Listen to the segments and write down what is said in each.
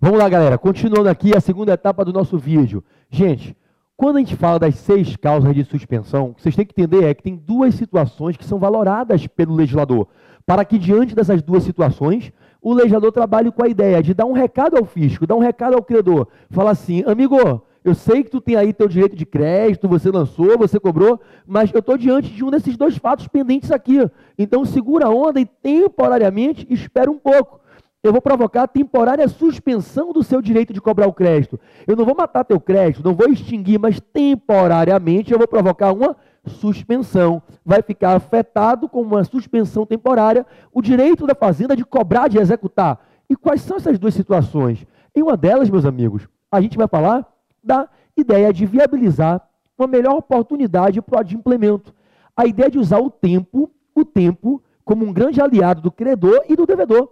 Vamos lá, galera. Continuando aqui a segunda etapa do nosso vídeo. Gente, quando a gente fala das 6 causas de suspensão, o que vocês têm que entender é que tem 2 situações que são valoradas pelo legislador, para que diante dessas 2 situações, o legislador trabalhe com a ideia de dar um recado ao fisco, dar um recado ao credor. Fala assim, amigo, eu sei que tu tem aí teu direito de crédito, você lançou, você cobrou, mas eu estou diante de um desses 2 fatos pendentes aqui. Então segura a onda e temporariamente espera um pouco. Eu vou provocar a temporária suspensão do seu direito de cobrar o crédito. Eu não vou matar teu crédito, não vou extinguir, mas temporariamente eu vou provocar uma suspensão. Vai ficar afetado com uma suspensão temporária o direito da fazenda de cobrar, de executar. E quais são essas 2 situações? Em uma delas, meus amigos, a gente vai falar da ideia de viabilizar uma melhor oportunidade para o adimplemento. A ideia de usar o tempo como um grande aliado do credor e do devedor,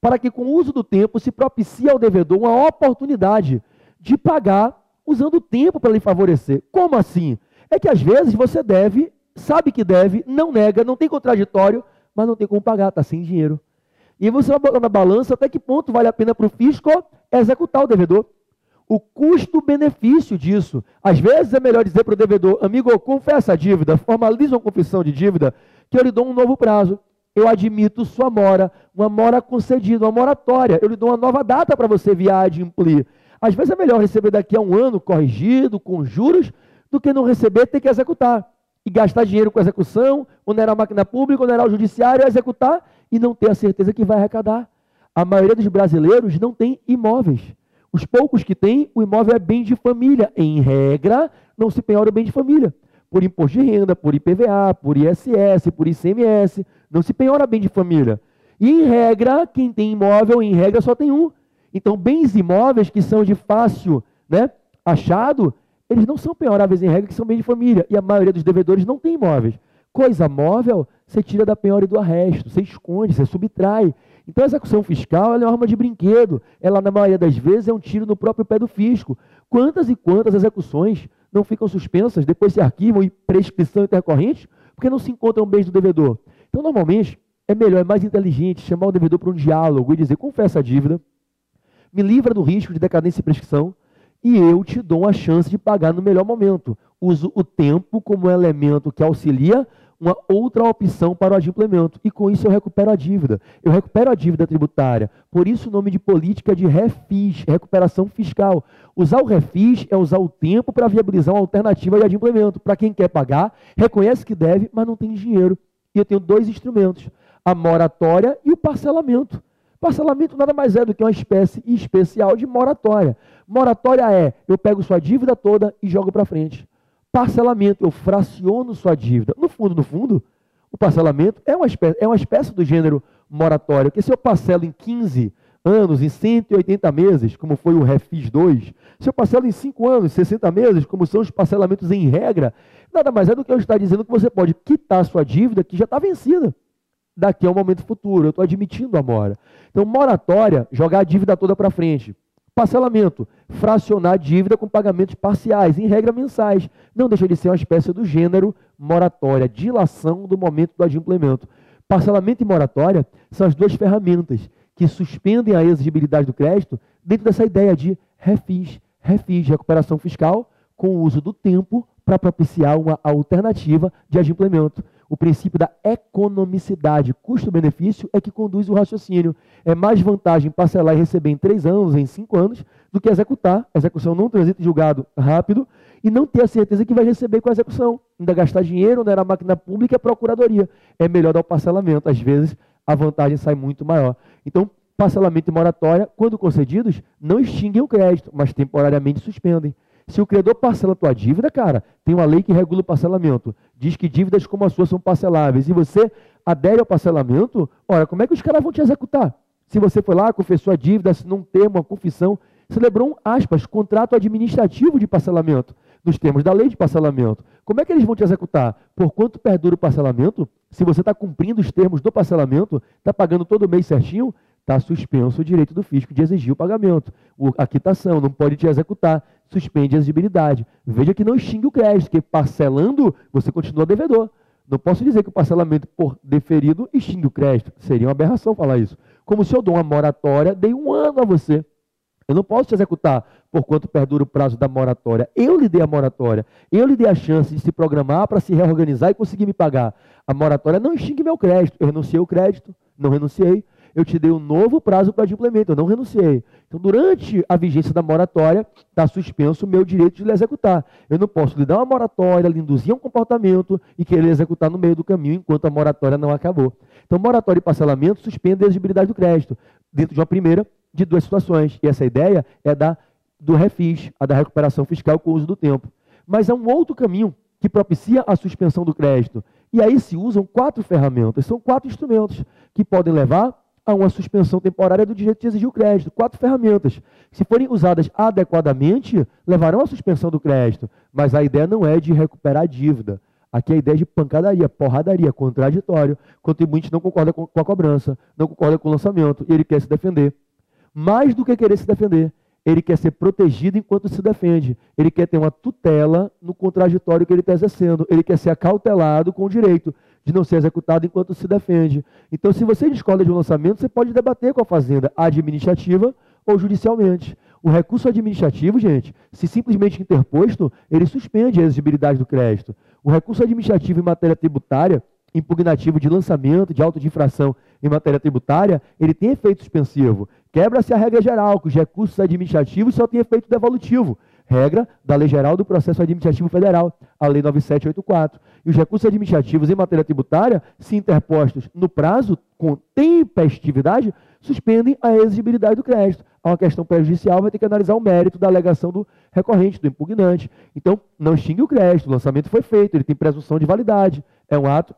para que com o uso do tempo se propicie ao devedor uma oportunidade de pagar usando o tempo para lhe favorecer. Como assim? É que às vezes você deve, sabe que deve, não nega, não tem contraditório, mas não tem como pagar, está sem dinheiro. E você vai botar na balança até que ponto vale a pena para o fisco executar o devedor. O custo-benefício disso. Às vezes é melhor dizer para o devedor, amigo, confessa a dívida, formaliza uma confissão de dívida, que eu lhe dou um novo prazo. Eu admito sua mora, uma mora concedida, uma moratória. Eu lhe dou uma nova data para você vir adimplir. Às vezes é melhor receber daqui a um ano, corrigido, com juros, do que não receber e ter que executar. E gastar dinheiro com execução, onerar a máquina pública, onerar o judiciário, executar e não ter a certeza que vai arrecadar. A maioria dos brasileiros não tem imóveis. Os poucos que têm, o imóvel é bem de família. Em regra, não se penhora o bem de família. Por imposto de renda, por IPVA, por ISS, por ICMS, não se penhora bem de família. E em regra, quem tem imóvel, em regra só tem um. Então, bens imóveis que são de fácil, achado, eles não são penhoráveis em regra, que são bens de família. E a maioria dos devedores não tem imóveis. Coisa móvel, você tira da penhora e do arresto, você esconde, você subtrai. Então, a execução fiscal ela é uma arma de brinquedo. Ela, na maioria das vezes, é um tiro no próprio pé do fisco. Quantas e quantas execuções não ficam suspensas, depois se arquivam e prescrição intercorrente, porque não se encontram bens do devedor. Então, normalmente, é melhor, é mais inteligente chamar o devedor para um diálogo e dizer, confessa a dívida, me livra do risco de decadência e prescrição, e eu te dou a chance de pagar no melhor momento. Uso o tempo como elemento que auxilia uma outra opção para o adimplemento. E com isso eu recupero a dívida. Eu recupero a dívida tributária. Por isso o nome de política de refis, recuperação fiscal. Usar o refis é usar o tempo para viabilizar uma alternativa de adimplemento. Para quem quer pagar, reconhece que deve, mas não tem dinheiro. E eu tenho 2 instrumentos, a moratória e o parcelamento. Parcelamento nada mais é do que uma espécie especial de moratória. Moratória é, eu pego sua dívida toda e jogo para frente. Parcelamento, eu fraciono sua dívida. No fundo, o parcelamento é uma espécie do gênero moratório, que se eu parcelo em 15 anos, em 180 meses, como foi o Refis 2, se eu parcelo em 5 anos, 60 meses, como são os parcelamentos em regra, nada mais é do que eu estar dizendo que você pode quitar sua dívida que já está vencida daqui a um momento futuro. Eu estou admitindo a mora. Então, moratória, jogar a dívida toda para frente. Parcelamento, fracionar a dívida com pagamentos parciais, em regra mensais. Não deixa de ser uma espécie do gênero moratória, dilação do momento do adimplemento. Parcelamento e moratória são as 2 ferramentas que suspendem a exigibilidade do crédito dentro dessa ideia de refis, recuperação fiscal, com o uso do tempo para propiciar uma alternativa de adimplemento. O princípio da economicidade, custo-benefício, é que conduz o raciocínio. É mais vantagem parcelar e receber em 3 anos, em 5 anos, do que executar. A execução não transita em julgado rápido e não ter a certeza que vai receber com a execução. Ainda gastar dinheiro, não era a máquina pública e a procuradoria. É melhor dar o parcelamento. Às vezes, a vantagem sai muito maior. Então, parcelamento e moratória, quando concedidos, não extinguem o crédito, mas temporariamente suspendem. Se o credor parcela a tua dívida, cara, tem uma lei que regula o parcelamento. Diz que dívidas como a sua são parceláveis. E você adere ao parcelamento, ora, como é que os caras vão te executar? Se você foi lá, confessou a dívida, assinou um termo, uma confissão, celebrou contrato administrativo de parcelamento, nos termos da lei de parcelamento. Como é que eles vão te executar? Por quanto perdura o parcelamento? Se você está cumprindo os termos do parcelamento, está pagando todo mês certinho, está suspenso o direito do fisco de exigir o pagamento. A quitação não pode te executar, suspende a exigibilidade. Veja que não extingue o crédito, porque parcelando, você continua devedor. Não posso dizer que o parcelamento por deferido extingue o crédito. Seria uma aberração falar isso. Como se eu dou uma moratória, dei 1 ano a você. Eu não posso te executar por quanto perdura o prazo da moratória. Eu lhe dei a moratória. Eu lhe dei a chance de se programar para se reorganizar e conseguir me pagar. A moratória não extingue meu crédito. Eu renunciei ao crédito, não renunciei. Eu te dei um novo prazo para adimplemento, eu não renunciei. Então, durante a vigência da moratória, está suspenso o meu direito de lhe executar. Eu não posso lhe dar uma moratória, lhe induzir a um comportamento e querer executar no meio do caminho enquanto a moratória não acabou. Então, moratória e parcelamento suspendem a exigibilidade do crédito, dentro de uma primeira de duas situações. E essa ideia é do refis, a da recuperação fiscal com o uso do tempo. Mas há um outro caminho que propicia a suspensão do crédito. E aí se usam 4 ferramentas, são 4 instrumentos que podem levar a uma suspensão temporária do direito de exigir o crédito. 4 ferramentas. Se forem usadas adequadamente, levarão à suspensão do crédito. Mas a ideia não é de recuperar a dívida. Aqui a ideia é de pancadaria, porradaria, contraditório. O contribuinte não concorda com a cobrança, não concorda com o lançamento, e ele quer se defender. Mais do que querer se defender, ele quer ser protegido enquanto se defende. Ele quer ter uma tutela no contraditório que ele está exercendo. Ele quer ser acautelado com o direito de não ser executado enquanto se defende. Então, se você discorda de um lançamento, você pode debater com a Fazenda administrativa ou judicialmente. O recurso administrativo, gente, se simplesmente interposto, ele suspende a exigibilidade do crédito. O recurso administrativo em matéria tributária, impugnativo de lançamento, de auto de infração em matéria tributária, ele tem efeito suspensivo. Quebra-se a regra geral, que os recursos administrativos só têm efeito devolutivo. Regra da Lei Geral do Processo Administrativo Federal, a Lei 9784. E os recursos administrativos em matéria tributária, se interpostos no prazo, com tempestividade, suspendem a exigibilidade do crédito. Há uma questão prejudicial, vai ter que analisar o mérito da alegação do recorrente, do impugnante. Então, não extingue o crédito, o lançamento foi feito, ele tem presunção de validade. É um ato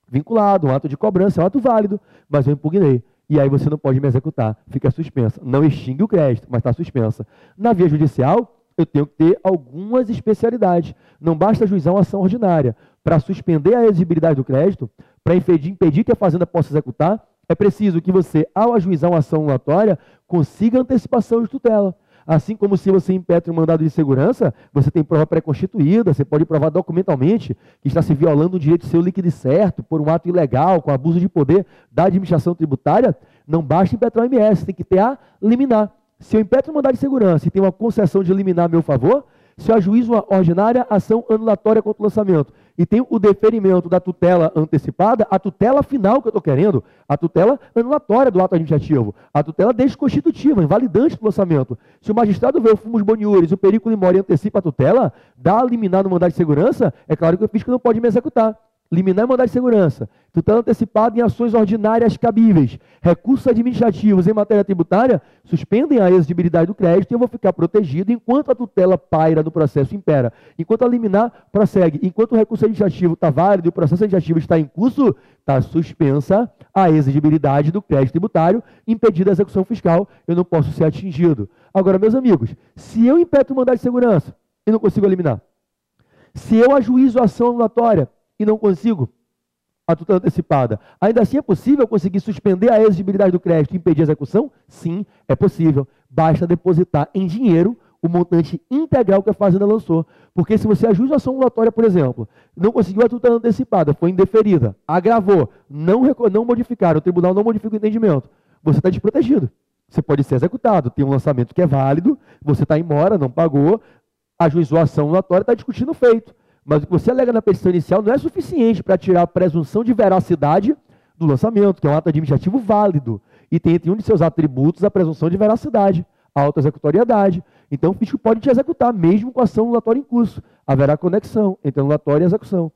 vinculado, um ato de cobrança, é um ato válido, mas eu impugnei. E aí você não pode me executar, fica suspensa. Não extingue o crédito, mas está suspensa. Na via judicial, eu tenho que ter algumas especialidades. Não basta ajuizar uma ação ordinária. Para suspender a exigibilidade do crédito, para impedir que a Fazenda possa executar, é preciso que você, ao ajuizar uma ação anulatória, consiga antecipação de tutela. Assim como se você impetra um mandado de segurança, você tem prova pré-constituída, você pode provar documentalmente que está se violando um direito seu líquido e certo por um ato ilegal, com abuso de poder da administração tributária, não basta impetrar o MS, tem que ter a liminar. Se eu impetro um mandado de segurança e tem uma concessão de liminar a meu favor, se eu ajuizo uma ordinária ação anulatória contra o lançamento e tem o deferimento da tutela antecipada, a tutela final que eu estou querendo, a tutela anulatória do ato administrativo, a tutela desconstitutiva, invalidante do lançamento. Se o magistrado vê o fumus boniuris, o periculum in mori antecipa a tutela, dá a liminar no mandado de segurança, é claro que o fisco não pode me executar. Liminar e mandado de segurança, tutela antecipada em ações ordinárias cabíveis, recursos administrativos em matéria tributária, suspendem a exigibilidade do crédito e eu vou ficar protegido enquanto a tutela paira no processo impera. Enquanto a liminar prossegue, enquanto o recurso administrativo está válido e o processo administrativo está em curso, está suspensa a exigibilidade do crédito tributário, impedida a execução fiscal, eu não posso ser atingido. Agora, meus amigos, se eu impetro o mandado de segurança e não consigo eliminar, se eu ajuizo a ação anulatória e não consigo a tutela antecipada, ainda assim é possível conseguir suspender a exigibilidade do crédito e impedir a execução? Sim, é possível. Basta depositar em dinheiro o montante integral que a Fazenda lançou. Porque se você ajuiza a ação anulatória, por exemplo, não conseguiu a tutela antecipada, foi indeferida, agravou, não modificaram, o tribunal não modifica o entendimento, você está desprotegido. Você pode ser executado, tem um lançamento que é válido, você está em mora, não pagou, ajuizou a ação anulatória, está discutindo o feito. Mas o que você alega na petição inicial não é suficiente para tirar a presunção de veracidade do lançamento, que é um ato administrativo válido, e tem entre um de seus atributos a presunção de veracidade, a autoexecutoriedade. Então o fisco pode te executar, mesmo com a ação anulatória em curso. Haverá conexão entre anulatória e execução.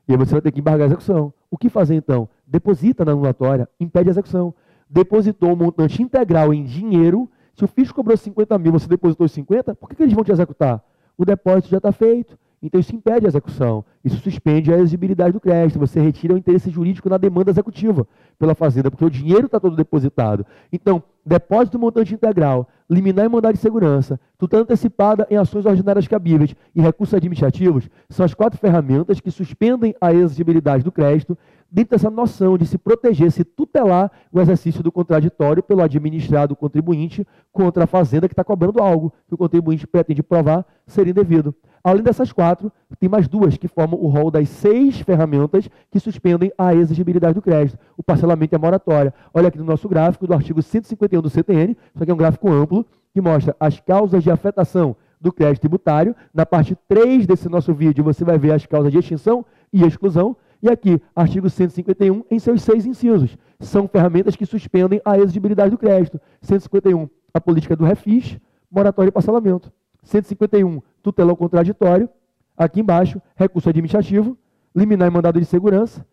E aí você vai ter que embargar a execução. O que fazer então? Deposita na anulatória, impede a execução. Depositou o montante integral em dinheiro, se o fisco cobrou 50 mil, você depositou os 50, por que eles vão te executar? O depósito já está feito. Então isso impede a execução, isso suspende a exigibilidade do crédito, você retira o interesse jurídico na demanda executiva pela Fazenda, porque o dinheiro está todo depositado. Então, depósito montante integral, liminar e mandado de segurança, tutela antecipada em ações ordinárias cabíveis e recursos administrativos são as 4 ferramentas que suspendem a exigibilidade do crédito dentro dessa noção de se proteger, se tutelar o exercício do contraditório pelo administrado contribuinte contra a Fazenda que está cobrando algo que o contribuinte pretende provar ser indevido. Além dessas 4, tem mais 2 que formam o rol das 6 ferramentas que suspendem a exigibilidade do crédito. O parcelamento e a moratória. Olha aqui no nosso gráfico do artigo 151 do CTN, isso aqui é um gráfico amplo, que mostra as causas de afetação do crédito tributário. Na parte 3 desse nosso vídeo, você vai ver as causas de extinção e exclusão. E aqui, artigo 151, em seus 6 incisos. São ferramentas que suspendem a exigibilidade do crédito. 151, a política do refis, moratório e parcelamento. 151, tutelão contraditório. Aqui embaixo, recurso administrativo, liminar e mandado de segurança,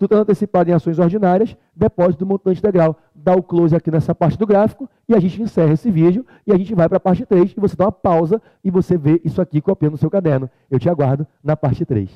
tutela antecipada em ações ordinárias, depósito do montante integral. Dá o close aqui nessa parte do gráfico e a gente encerra esse vídeo e a gente vai para a parte 3 e você dá uma pausa e você vê isso aqui copiando no seu caderno. Eu te aguardo na parte 3.